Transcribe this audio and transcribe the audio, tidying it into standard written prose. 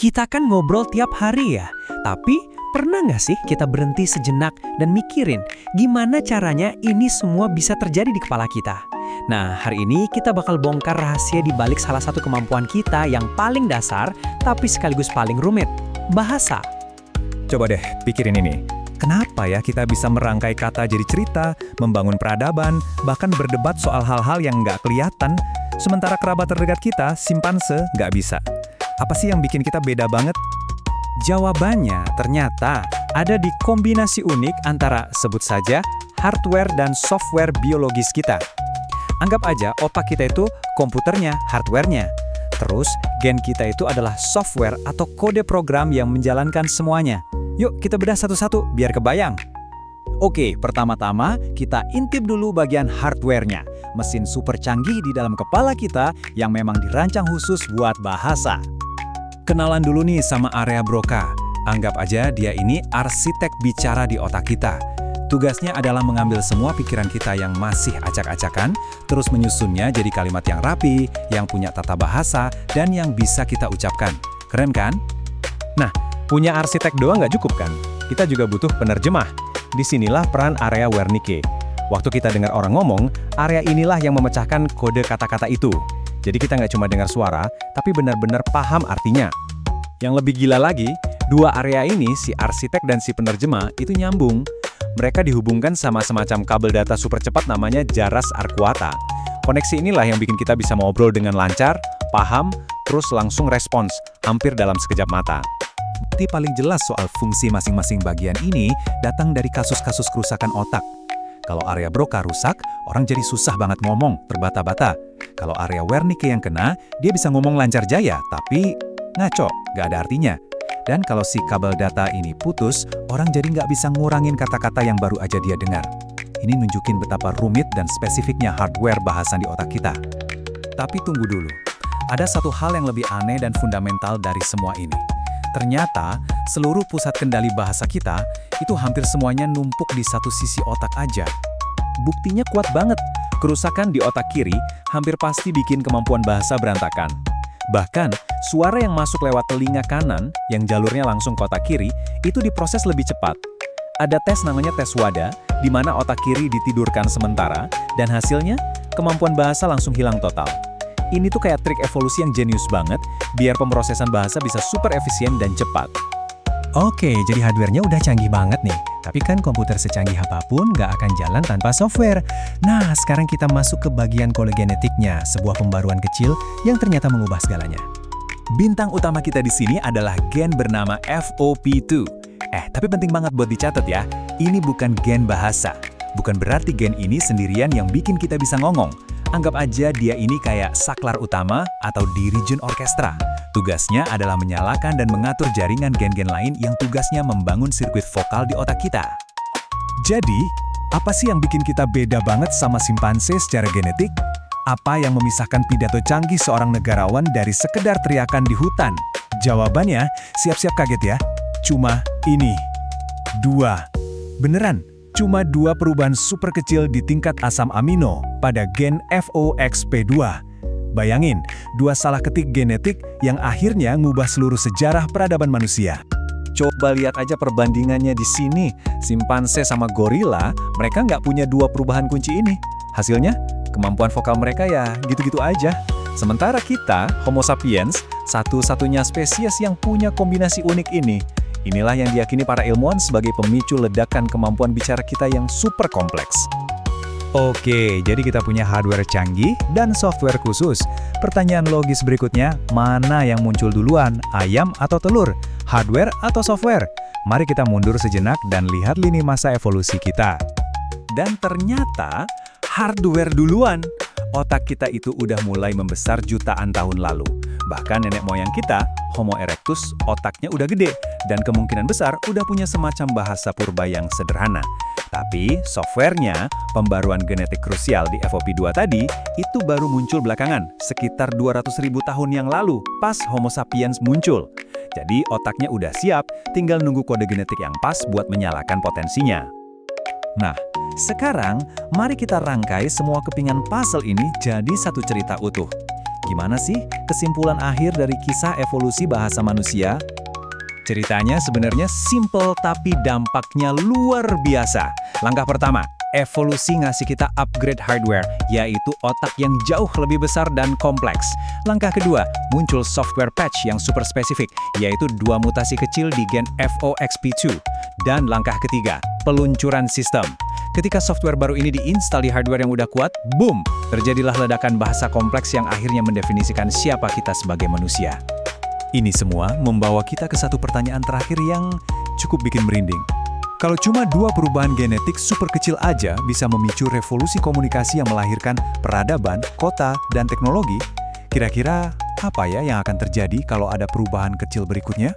Kita kan ngobrol tiap hari ya, tapi pernah nggak sih kita berhenti sejenak dan mikirin gimana caranya ini semua bisa terjadi di kepala kita? Nah, hari ini kita bakal bongkar rahasia di balik salah satu kemampuan kita yang paling dasar tapi sekaligus paling rumit, bahasa. Coba deh pikirin ini. Kenapa ya kita bisa merangkai kata jadi cerita, membangun peradaban, bahkan berdebat soal hal-hal yang nggak kelihatan, sementara kerabat terdekat kita, simpanse, nggak bisa? Apa sih yang bikin kita beda banget? Jawabannya ternyata ada di kombinasi unik antara, sebut saja, hardware dan software biologis kita. Anggap aja otak kita itu komputernya, hardware-nya. Terus, gen kita itu adalah software atau kode program yang menjalankan semuanya. Yuk kita bedah satu-satu biar kebayang. Oke, pertama-tama kita intip dulu bagian hardware-nya. Mesin super canggih di dalam kepala kita yang memang dirancang khusus buat bahasa. Kenalan dulu nih sama area Broca. Anggap aja dia ini arsitek bicara di otak kita. Tugasnya adalah mengambil semua pikiran kita yang masih acak-acakan, terus menyusunnya jadi kalimat yang rapi, yang punya tata bahasa, dan yang bisa kita ucapkan. Keren kan? Nah, punya arsitek doang nggak cukup kan? Kita juga butuh penerjemah. Disinilah peran area Wernicke. Waktu kita dengar orang ngomong, area inilah yang memecahkan kode kata-kata itu. Jadi kita nggak cuma dengar suara, tapi benar-benar paham artinya. Yang lebih gila lagi, dua area ini, si arsitek dan si penerjemah, itu nyambung. Mereka dihubungkan sama semacam kabel data super cepat namanya Jaras Arcuata. Koneksi inilah yang bikin kita bisa ngobrol dengan lancar, paham, terus langsung respons, hampir dalam sekejap mata. Bukti paling jelas soal fungsi masing-masing bagian ini datang dari kasus-kasus kerusakan otak. Kalau area Broca rusak, orang jadi susah banget ngomong, terbata-bata. Kalau area Wernicke yang kena, dia bisa ngomong lancar jaya, tapi ngaco, nggak ada artinya. Dan kalau si kabel data ini putus, orang jadi nggak bisa ngurangin kata-kata yang baru aja dia dengar. Ini nunjukin betapa rumit dan spesifiknya hardware bahasan di otak kita. Tapi tunggu dulu, ada satu hal yang lebih aneh dan fundamental dari semua ini. Ternyata, seluruh pusat kendali bahasa kita, itu hampir semuanya numpuk di satu sisi otak aja. Buktinya kuat banget. Kerusakan di otak kiri hampir pasti bikin kemampuan bahasa berantakan. Bahkan, suara yang masuk lewat telinga kanan, yang jalurnya langsung ke otak kiri, itu diproses lebih cepat. Ada tes namanya tes WADA, di mana otak kiri ditidurkan sementara, dan hasilnya, kemampuan bahasa langsung hilang total. Ini tuh kayak trik evolusi yang jenius banget, biar pemrosesan bahasa bisa super efisien dan cepat. Oke, jadi hardware-nya udah canggih banget nih. Tapi kan komputer secanggih apapun nggak akan jalan tanpa software. Nah, sekarang kita masuk ke bagian kode genetiknya, sebuah pembaruan kecil yang ternyata mengubah segalanya. Bintang utama kita di sini adalah gen bernama FOP2. Tapi penting banget buat dicatat ya, ini bukan gen bahasa. Bukan berarti gen ini sendirian yang bikin kita bisa ngomong. Anggap aja dia ini kayak saklar utama atau dirijen orkestra. Tugasnya adalah menyalakan dan mengatur jaringan gen-gen lain yang tugasnya membangun sirkuit vokal di otak kita. Jadi, apa sih yang bikin kita beda banget sama simpanse secara genetik? Apa yang memisahkan pidato canggih seorang negarawan dari sekedar teriakan di hutan? Jawabannya, siap-siap kaget ya. Cuma ini. 2. Beneran. Cuma 2 perubahan super kecil di tingkat asam amino pada gen FOXP2. Bayangin, 2 salah ketik genetik yang akhirnya ngubah seluruh sejarah peradaban manusia. Coba lihat aja perbandingannya di sini. Simpanse sama gorila, mereka nggak punya 2 perubahan kunci ini. Hasilnya, kemampuan vokal mereka ya gitu-gitu aja. Sementara kita, Homo sapiens, satu-satunya spesies yang punya kombinasi unik ini. Inilah yang diyakini para ilmuwan sebagai pemicu ledakan kemampuan bicara kita yang super kompleks. Oke, jadi kita punya hardware canggih dan software khusus. Pertanyaan logis berikutnya, mana yang muncul duluan, ayam atau telur? Hardware atau software? Mari kita mundur sejenak dan lihat lini masa evolusi kita. Dan ternyata, hardware duluan. Otak kita itu udah mulai membesar jutaan tahun lalu. Bahkan nenek moyang kita, Homo erectus, otaknya udah gede, dan kemungkinan besar udah punya semacam bahasa purba yang sederhana. Tapi, softwarenya, pembaruan genetik krusial di FOP2 tadi, itu baru muncul belakangan, sekitar 200.000 tahun yang lalu, pas Homo sapiens muncul. Jadi, otaknya udah siap, tinggal nunggu kode genetik yang pas buat menyalakan potensinya. Nah, sekarang, mari kita rangkai semua kepingan puzzle ini jadi satu cerita utuh. Gimana sih kesimpulan akhir dari kisah evolusi bahasa manusia? Ceritanya sebenarnya simple tapi dampaknya luar biasa. Langkah pertama, evolusi ngasih kita upgrade hardware, yaitu otak yang jauh lebih besar dan kompleks. Langkah kedua, muncul software patch yang super spesifik, yaitu 2 mutasi kecil di gen FOXP2. Dan langkah ketiga, peluncuran sistem. Ketika software baru ini diinstal di hardware yang udah kuat, boom! Terjadilah ledakan bahasa kompleks yang akhirnya mendefinisikan siapa kita sebagai manusia. Ini semua membawa kita ke satu pertanyaan terakhir yang cukup bikin merinding. Kalau cuma 2 perubahan genetik super kecil aja bisa memicu revolusi komunikasi yang melahirkan peradaban, kota, dan teknologi, kira-kira apa ya yang akan terjadi kalau ada perubahan kecil berikutnya?